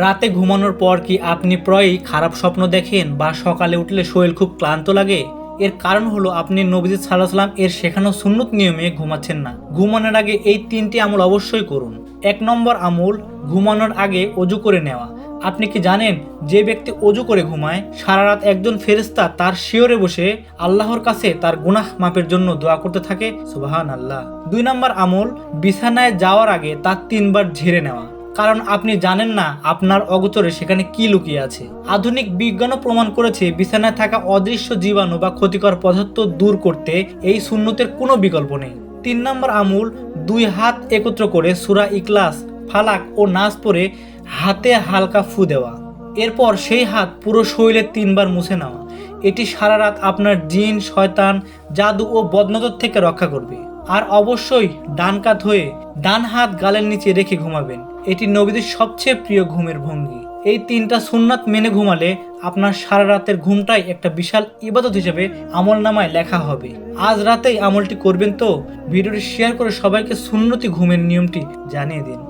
রাতে ঘুমানোর পর কি আপনি প্রায়ই খারাপ স্বপ্ন দেখেন বা সকালে উঠলে শরীর খুব ক্লান্ত লাগে? এর কারণ হলো আপনি নবীজি সাল্লাল্লাহু আলাইহি ওয়াসাল্লাম এর শেখানো সুন্নত নিয়মে ঘুমাচ্ছেন না। ঘুমানোর আগে এই 3টি আমল অবশ্যই করুন। ১ নম্বর আমল, ঘুমানোর আগে অজু করে নেওয়া। আপনি কি জানেন যে ব্যক্তি অজু করে ঘুমায় সারা রাত একজন ফেরেশতা তার শিয়রে বসে আল্লাহর কাছে তার গুনাহ মাপের জন্য দোয়া করতে থাকে? সুবহানাল্লাহ। ২ নম্বর আমল, বিছানায় যাওয়ার আগে তা ৩ বার ঝেড়ে নেওয়া। কারণ আপনি জানেন না আপনার অগোচরে সেখানে কি লুকিয়ে আছে। আধুনিক বিজ্ঞানও প্রমাণ করেছে বিছানায় থাকা অদৃশ্য জীবাণু বা ক্ষতিকর পদার্থ দূর করতে এই সুন্নতের কোনো বিকল্প নেই। ৩ নম্বর আমল, ২ হাত একত্র করে সূরা ইখলাস, ফালাক ও নাস পড়ে হাতে হালকা ফু দেওয়া। এরপর সেই হাত পুরো শরীরে ৩ বার মুছে নেওয়া। এটি সারা রাত আপনার জিন, শয়তান, জাদু ও বদনজর থেকে রক্ষা করবে। আর অবশ্যই ডান কাত হয়ে ডান হাত গালের নিচে রেখে ঘুমাবেন। এটি নবীদের সবচেয়ে প্রিয় ঘুমের ভঙ্গি। এই 3টা সুন্নাত মেনে ঘুমালে আপনার সারা রাতের ঘুমটাই একটা বিশাল ইবাদত হিসেবে আমলনামায় লেখা হবে। আজ রাতেই আমলটি করবেন তো? ভিডিওটি শেয়ার করে সবাইকে সুন্নতি ঘুমের নিয়মটি জানিয়ে দিন।